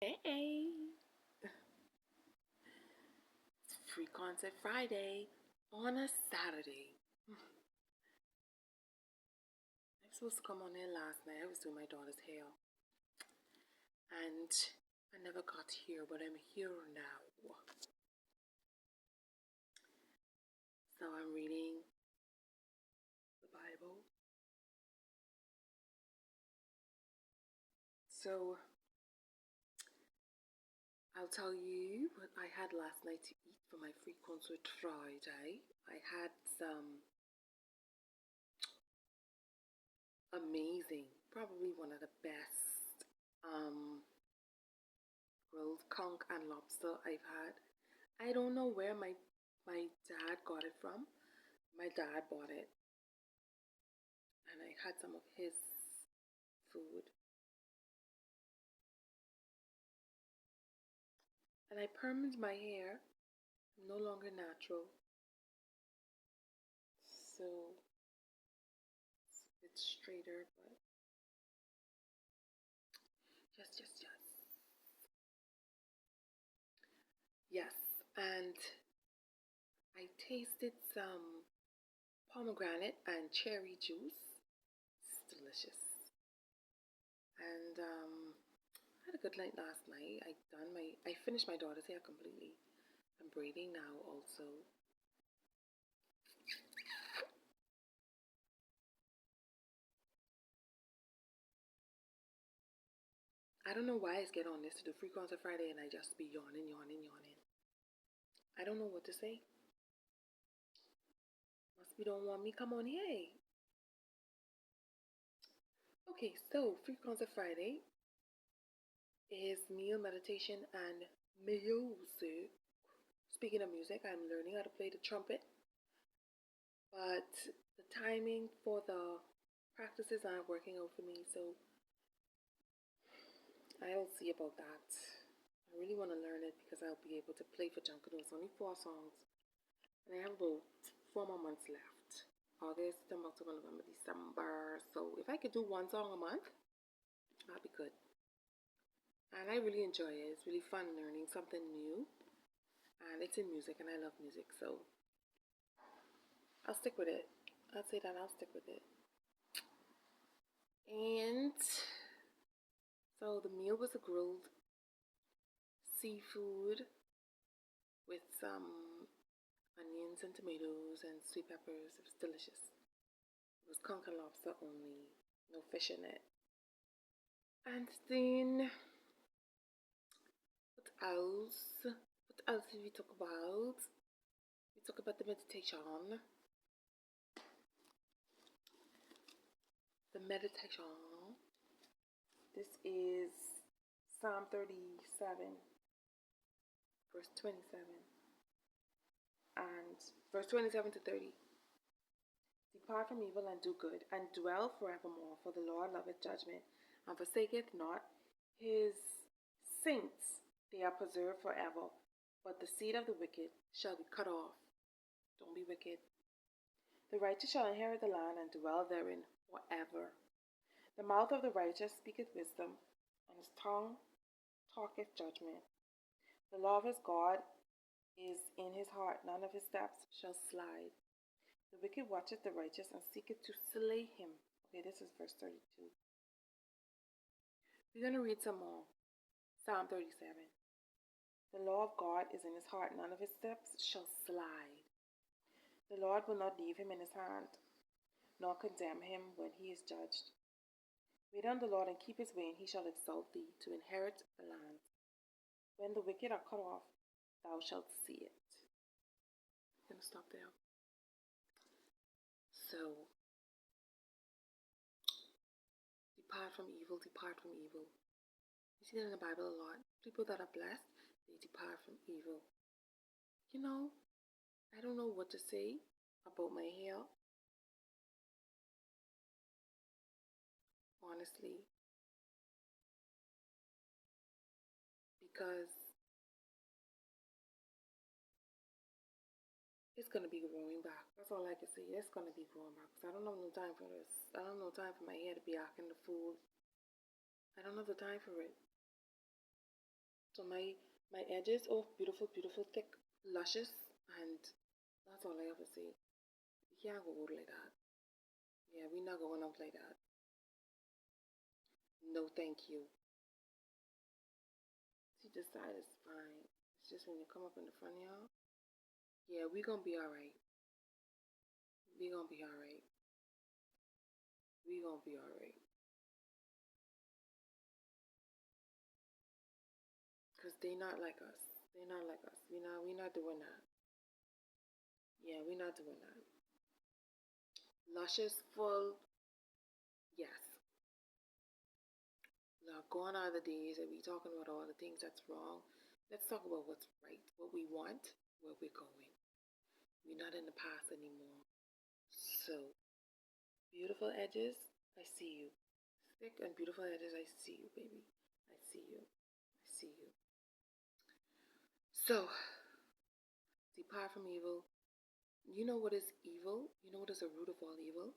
Hey, it's Free Concept Friday on a Saturday. I was supposed to come on here last night. I was doing my daughter's hair and I never got here, but I'm here now. So I'm reading the Bible. So I'll tell you what I had last night to eat for my Free Concert Friday. I had some amazing, probably one of the best grilled conch and lobster I've had. I don't know where my dad got it from. My dad bought it, and I had some of his food, and I permed my hair. I'm no longer natural, so it's a bit straighter, but yes, yes. And I tasted some pomegranate and cherry juice. It's delicious. And I had a good night last night. I finished my daughter's hair completely. I'm braiding now also. I don't know why I get on this to do Free Concert Friday and I just be yawning. I don't know what to say. Must be don't want me come on here. Okay, so Free Concert Friday is meal, meditation, and music. Speaking of music, I'm learning how to play the trumpet, but the timing for the practices aren't working out for me, so I'll see about that. I really want to learn it because I'll be able to play for Junkanoo. It's only 4 songs, and I have about 4 more months left. August, September, October, November, December. So if I could do one song a month, that'd be good. And I really enjoy it. It's really fun learning something new. And it's in music, and I love music, so I'll stick with it. I'll say that I'll stick with it. And so the meal was a grilled seafood with some onions and tomatoes and sweet peppers. It was delicious. It was conch and lobster only, no fish in it. And then what else? What else did we talk about? We talk about the meditation. The meditation. This is Psalm 37, verse 27, and verse 27 to 30. Depart from evil and do good, and dwell forevermore, for the Lord loveth judgment, and forsaketh not his saints. They are preserved forever, but the seed of the wicked shall be cut off. Don't be wicked. The righteous shall inherit the land and dwell therein forever. The mouth of the righteous speaketh wisdom, and his tongue talketh judgment. The law of his God is in his heart, none of his steps shall slide. The wicked watcheth the righteous and seeketh to slay him. Okay, this is verse 32. We're going to read some more. Psalm 37. The law of God is in his heart, none of his steps shall slide. The Lord will not leave him in his hand, nor condemn him when he is judged. Wait on the Lord and keep his way, and he shall exalt thee to inherit the land. When the wicked are cut off, thou shalt see it. I'm going to stop there. So, depart from evil, depart from evil. You see that in the Bible a lot. People that are blessed, they depart from evil. You know, I don't know what to say about my hair. Honestly. Because it's going to be growing back. That's all I can say. It's going to be growing back. Because I don't have no time for this. I don't have no time for my hair to be acting the fool. I don't have the time for it. So my edges, oh, beautiful, beautiful, thick, luscious, and that's all I have to say. We can't go out like that. Yeah, we're not going out like that. No, thank you. See, this side is fine. It's just when you come up in the front, y'all. Yeah, we gonna be alright. We gonna be alright. We gonna be alright. Cause they not like us. They not like us. We not doing that. Yeah, we not doing that. Luscious, full, yes. Now, gone are the days that we talking about all the things that's wrong. Let's talk about what's right, what we want, where we're going. We're not in the past anymore. So, beautiful edges, I see you. Thick and beautiful edges, I see you, baby. I see you. I see you. So, depart from evil. You know what is evil? You know what is the root of all evil?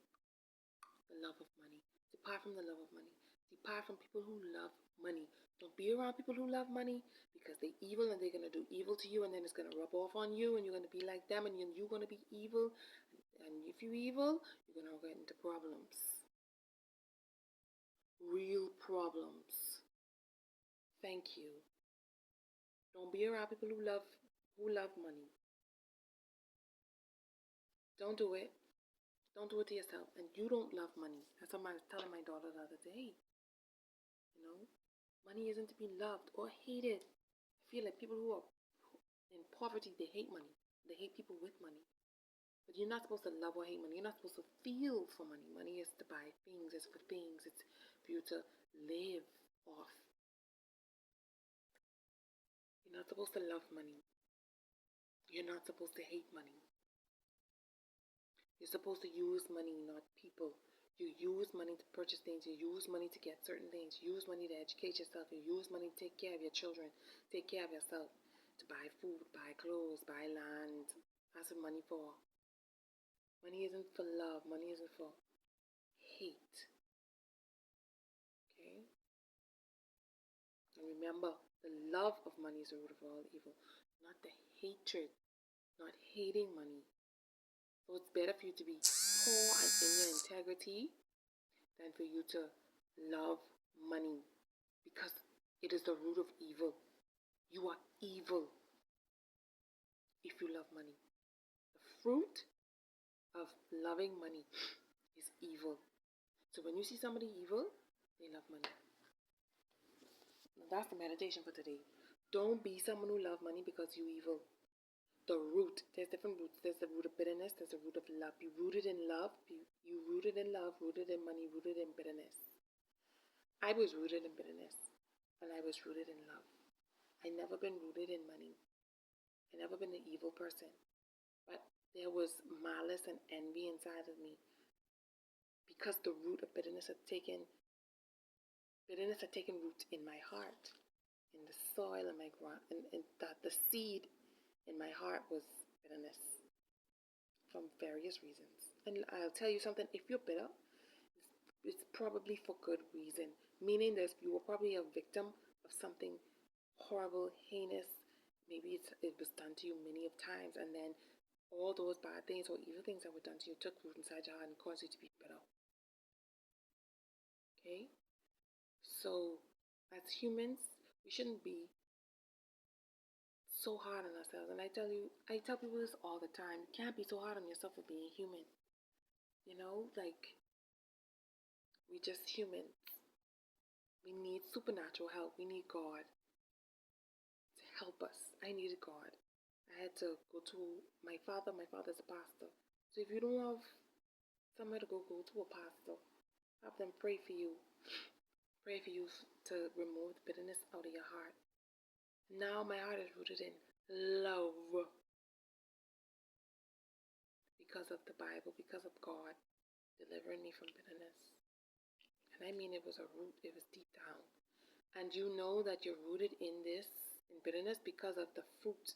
The love of money. Depart from the love of money. Depart from people who love money. Don't be around people who love money because they're evil and they're going to do evil to you and then it's going to rub off on you and you're going to be like them and you're going to be evil. And if you're evil, you're going to get into problems. Real problems. Thank you. Don't be around people who love money. Don't do it. Don't do it to yourself. And you don't love money. That's what I was telling my daughter the other day. You know, money isn't to be loved or hated. I feel like people who are in poverty, they hate money. They hate people with money. But you're not supposed to love or hate money. You're not supposed to feel for money. Money is to buy things. It's for things. It's for you to live off. You're not supposed to love money. You're not supposed to hate money. You're supposed to use money, not people. You use money to purchase things. You use money to get certain things. You use money to educate yourself. You use money to take care of your children, take care of yourself, to buy food, buy clothes, buy land. That's what money for. Money isn't for love. Money isn't for hate. Okay? And remember, the love of money is the root of all evil, not the hatred, not hating money. So it's better for you to be poor and in your integrity than for you to love money because it is the root of evil. You are evil if you love money. The fruit of loving money is evil. So when you see somebody evil, they love money. Now that's the meditation for today. Don't be someone who love money because you evil. The root, there's different roots. There's the root of bitterness. There's the root of love. Be rooted in love. You rooted in love, rooted in money, rooted in bitterness. I was rooted in bitterness, and I was rooted in love. I never been rooted in money. I never been an evil person. But there was malice and envy inside of me because the root of bitterness had taken root in my heart, in the soil of my ground, and that the seed in my heart was bitterness from various reasons. And I'll tell you something, if you're bitter, it's probably for good reason, meaning that you were probably a victim of something horrible, heinous. Maybe it was done to you many of times, and then all those bad things or evil things that were done to you took root inside your heart and caused you to be bitter. Okay? So, as humans, we shouldn't be so hard on ourselves. And I tell people this all the time. You can't be so hard on yourself for being human. You know, like, we just humans. We need supernatural help. We need God to help us. I needed God. I had to go to my father. My father's a pastor. So if you don't have somewhere to go to a pastor. Have them pray for you. Pray for you to remove the bitterness out of your heart. Now my heart is rooted in love because of the Bible, because of God delivering me from bitterness. And I mean, it was a root, it was deep down. And you know that you're rooted in this, in bitterness, because of the fruit,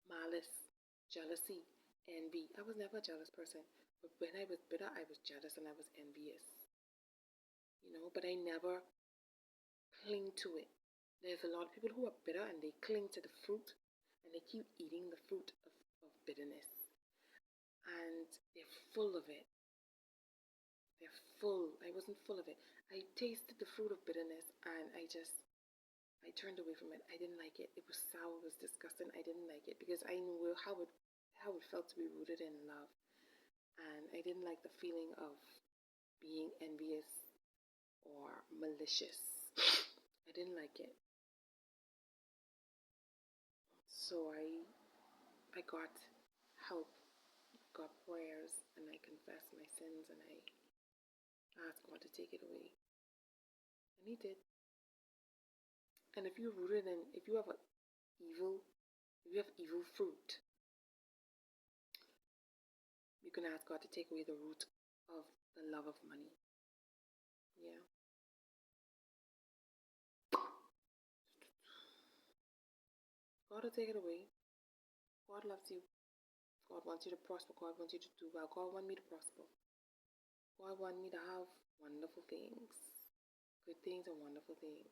malice, jealousy, envy. I was never a jealous person, but when I was bitter, I was jealous and I was envious. You know, but I never cling to it. There's a lot of people who are bitter and they cling to the fruit and they keep eating the fruit of bitterness. And they're full of it. They're full. I wasn't full of it. I tasted the fruit of bitterness and I turned away from it. I didn't like it. It was sour, it was disgusting. I didn't like it because I knew how it felt to be rooted in love. And I didn't like the feeling of being envious or malicious. I didn't like it. So I got help, got prayers, and I confessed my sins and I asked God to take it away. And He did. And if you're rooted in, if you have evil fruit, you can ask God to take away the root of the love of money. Yeah. God will take it away. God loves you. God wants you to prosper. God wants you to do well. God wants me to prosper. God wants me to have wonderful things. Good things and wonderful things.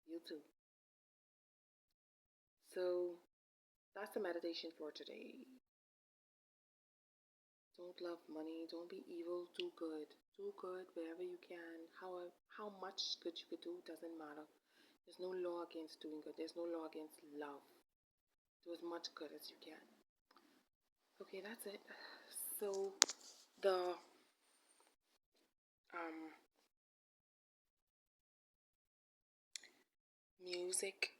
You too. So that's the meditation for today. Don't love money. Don't be evil. Do good. Do good wherever you can. How much good you could do doesn't matter. There's no law against doing good. There's no law against love. Do as much good as you can. Okay, that's it. So the music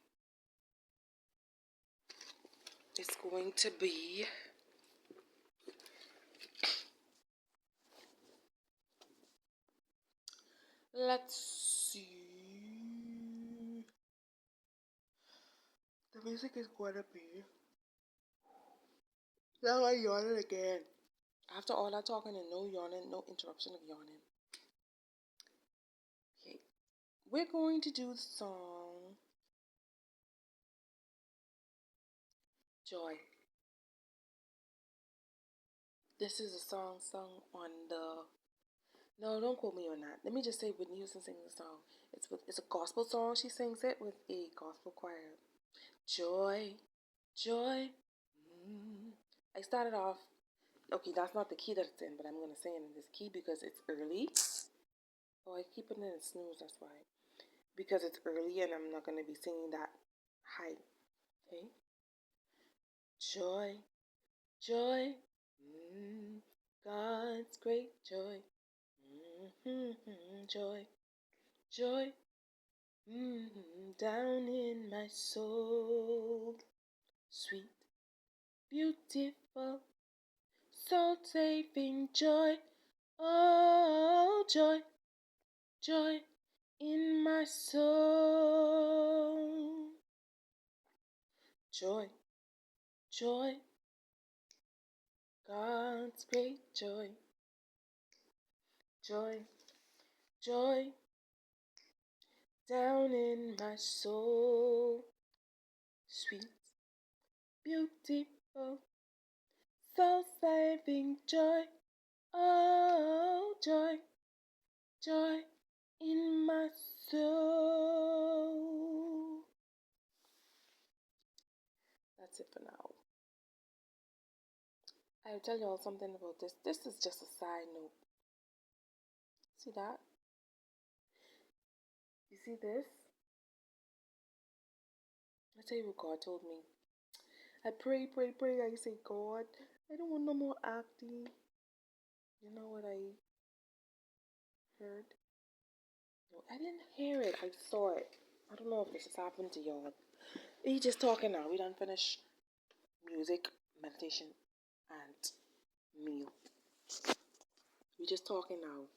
is going to be let's see. The music is going to be. Now I yawning again. After all that talking and no yawning, no interruption of yawning. Okay. We're going to do the song Joy. This is a song sung on the. No, don't quote me on that. Let me just say Whitney Houston sings the song. It's a gospel song. She sings it with a gospel choir. Joy, joy. I started off. Okay, that's not the key that it's in, but I'm gonna sing it in this key because it's early. Oh, I keep it in snooze. That's why. Because it's early and I'm not gonna be singing that high. Okay. Joy, joy. God's great joy. Joy, joy. Down in my soul. Sweet, beautiful, soul saving joy. Oh, joy, joy in my soul. Joy, joy, God's great joy. Joy, joy, down in my soul. Sweet, beautiful, soul-saving joy. Oh, joy, joy in my soul. That's it for now. I'll tell you all something about this. This is just a side note. See that? You see this? I tell you what God told me. I pray. I say, God, I don't want no more acting. You know what I heard? No, I didn't hear it. I saw it. I don't know if this has happened to y'all. We just talking now. We done finish music, meditation, and meal. We just talking now.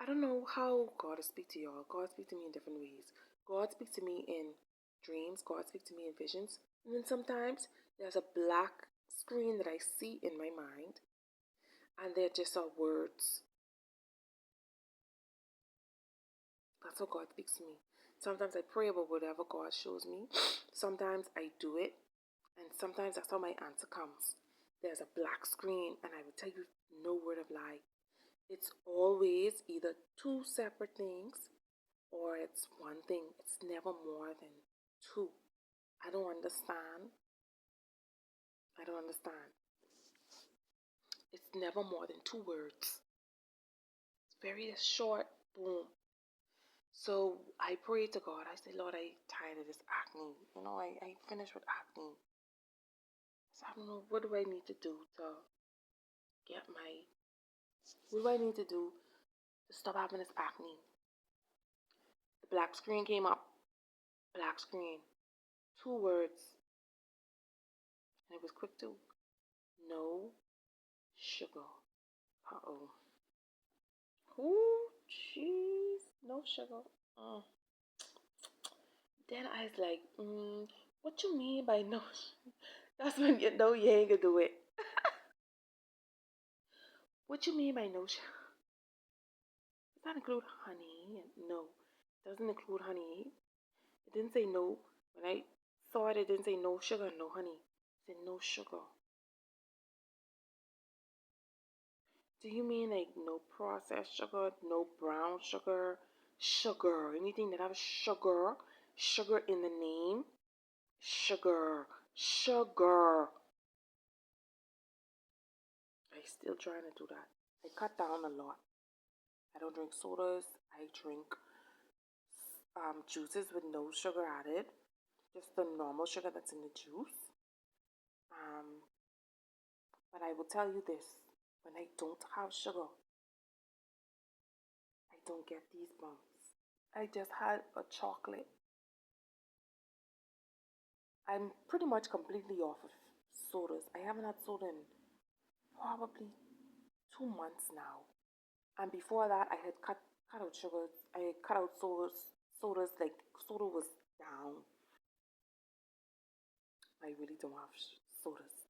I don't know how God will speak to y'all. God speaks to me in different ways. God speaks to me in dreams. God speaks to me in visions. And then sometimes there's a black screen that I see in my mind. And they're just our words. That's how God speaks to me. Sometimes I pray about whatever God shows me. Sometimes I do it. And sometimes that's how my answer comes. There's a black screen and I will tell you no word of lie. It's always either two separate things or it's one thing. It's never more than two. I don't understand. I don't understand. It's never more than two words. It's very short, boom. So I pray to God. I say, Lord, I tired of this acne. I finished with acne. So I don't know, what do I need to do to get my, what do I need to do to stop having this acne? The black screen came up. Black screen. Two words. And it was quick too. No sugar. Uh-oh. Ooh, jeez. No sugar. Then I was like, what you mean by no sugar? That's when you know you ain't gonna do it. What you mean by no sugar? Does that include honey? No, it doesn't include honey. It didn't say no. When I saw it, it didn't say no sugar, no honey. It said no sugar. Do you mean like no processed sugar, no brown sugar, sugar, anything that has sugar in the name? Sugar. I still trying to do that. I cut down a lot. I don't drink sodas. I drink juices with no sugar added, just the normal sugar that's in the juice. Um, but I will tell you this: when I don't have sugar, I don't get these bumps. I just had a chocolate. I'm pretty much completely off of sodas. I haven't had soda in probably 2 months now. And before that, I had cut out sugars. I had cut out sodas like soda was down. I really don't have sodas,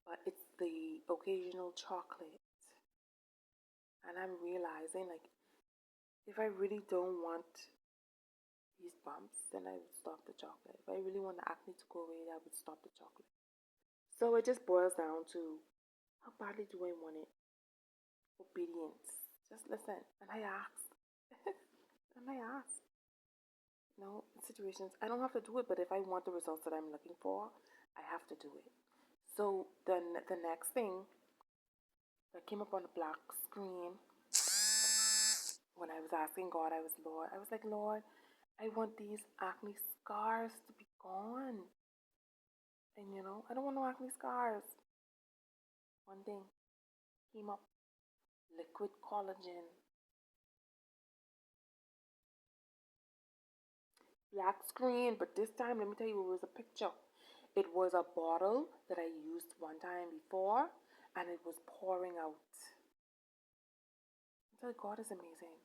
but it's the occasional chocolate. And I'm realizing, like, if I really don't want these bumps, then I would stop the chocolate. If I really want the acne to go away, I would stop the chocolate. So it just boils down to, how badly do I want it? Obedience. Just listen. And I asked. and I asked. No, in situations, I don't have to do it, but if I want the results that I'm looking for, I have to do it. So then the next thing that came up on the black screen when I was asking God, I was like, Lord, I want these acne scars to be gone. And I don't want no acne scars. One thing came up, liquid collagen. Black screen, but this time, let me tell you, it was a picture. It was a bottle that I used one time before, and it was pouring out. I tell you, God is amazing.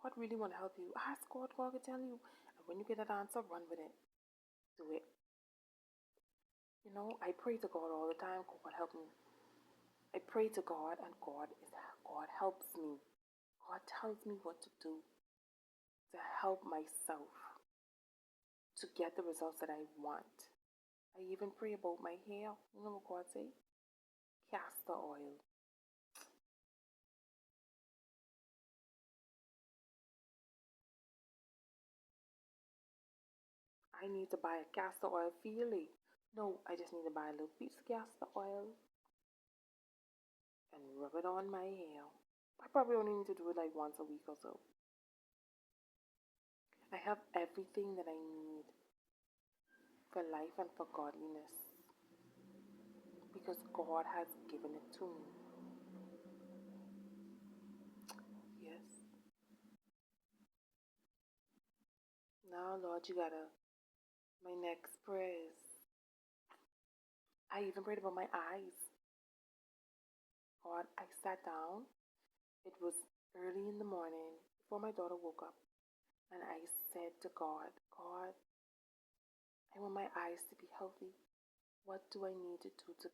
God really want to help you. Ask God, God will tell you. And when you get that answer, run with it. Do it. I pray to God all the time. God help me. I pray to God, and God helps me. God tells me what to do to help myself to get the results that I want. I even pray about my hair. You know what God say? Castor oil. I need to buy a castor oil feely. No, I just need to buy a little piece of castor oil and rub it on my hair. I probably only need to do it like once a week or so. I have everything that I need for life and for godliness because God has given it to me. Yes. Now, Lord, you gotta. My next prayer is. I even prayed about my eyes. God, I sat down. It was early in the morning before my daughter woke up. And I said to God, God, I want my eyes to be healthy. What do I need to do to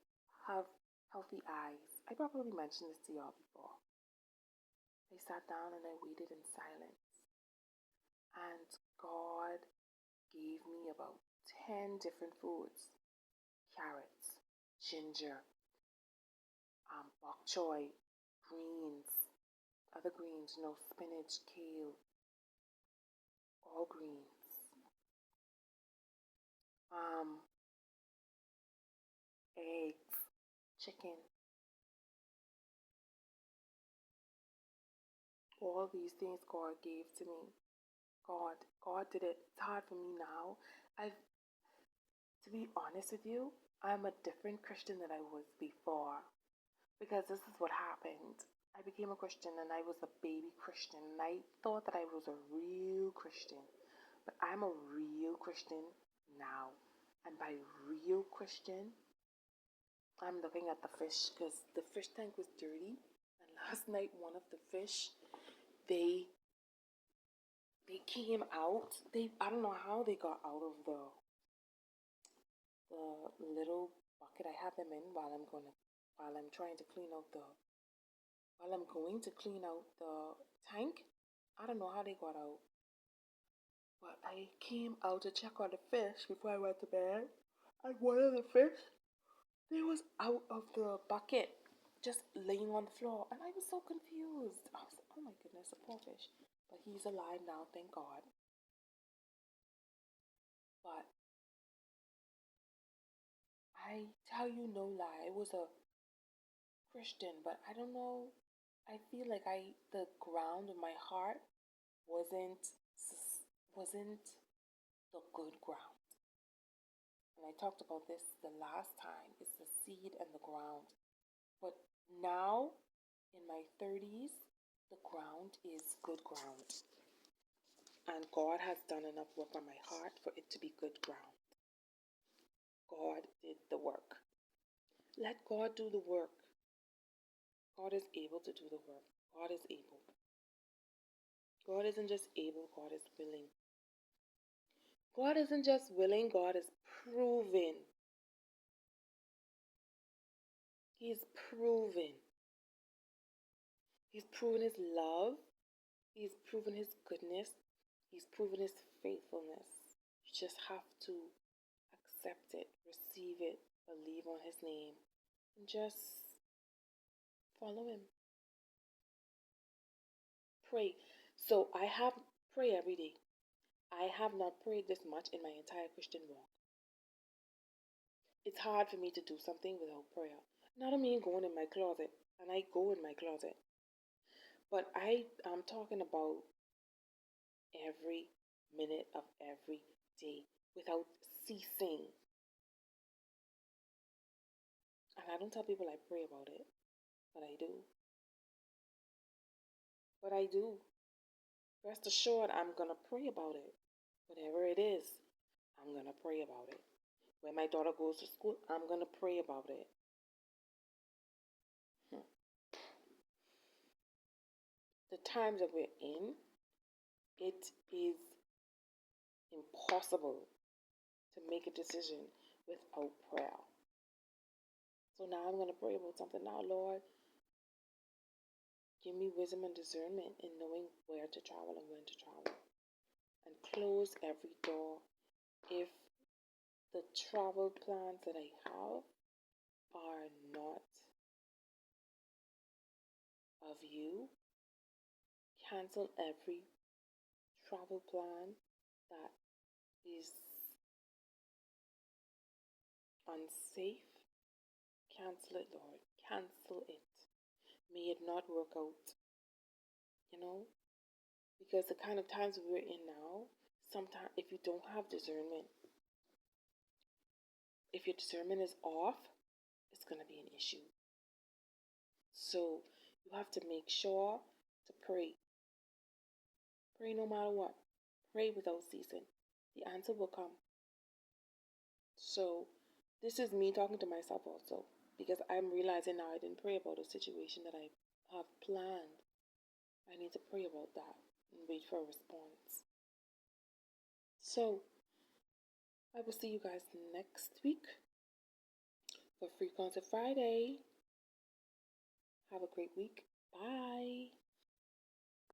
have healthy eyes? I probably mentioned this to y'all before. I sat down and I waited in silence. And God gave me about 10 different foods: carrots, ginger, bok choy, greens, other greens, spinach, kale, all greens. Eggs, chicken, all these things God gave to me. God did it. It's hard for me now. To be honest with you, I'm a different Christian than I was before. Because this is what happened. I became a Christian and I was a baby Christian. And I thought that I was a real Christian. But I'm a real Christian now. And by real Christian, I'm looking at the fish because the fish tank was dirty. And last night, one of the fish, they came out. I don't know how they got out of the little bucket I have them in while I'm trying to clean out while I'm going to clean out the tank. I don't know how they got out. But I came out to check on the fish before I went to bed. And one of the fish, they was out of the bucket, just laying on the floor. And I was so confused. I was like, oh my goodness, a poor fish. But he's alive now, thank God. But I tell you no lie, I was a Christian, but I don't know. I feel like the ground of my heart wasn't the good ground. And I talked about this the last time. It's the seed and the ground. But now, in my 30s, the ground is good ground. And God has done enough work on my heart for it to be good ground. God did the work. Let God do the work. God is able to do the work. God is able. God isn't just able, God is willing. God isn't just willing, God is proven. He's proven. He's proven his love. He's proven his goodness. He's proven his faithfulness. You just have to accept it, receive it, believe on his name, and just follow him. Pray. So pray every day. I have not prayed this much in my entire Christian walk. It's hard for me to do something without prayer. Not I mean going in my closet, and I go in my closet. But I'm talking about every minute of every day without ceasing. And I don't tell people I pray about it, but I do. But I do. Rest assured, I'm going to pray about it. Whatever it is, I'm going to pray about it. When my daughter goes to school, I'm going to pray about it. The times that we're in, it is impossible to make a decision without prayer. So now I'm going to pray about something. Now, Lord, give me wisdom and discernment in knowing where to travel and when to travel. And close every door if the travel plans that I have are not of you. Cancel every travel plan that is unsafe. Cancel it, Lord. Cancel it. May it not work out. Because the kind of times we're in now, sometimes if you don't have discernment, if your discernment is off, it's going to be an issue. So you have to make sure to pray. Pray no matter what. Pray without ceasing. The answer will come. So this is me talking to myself also, because I'm realizing now I didn't pray about a situation that I have planned. I need to pray about that and wait for a response. So I will see you guys next week for Free Concept Friday. Have a great week. Bye.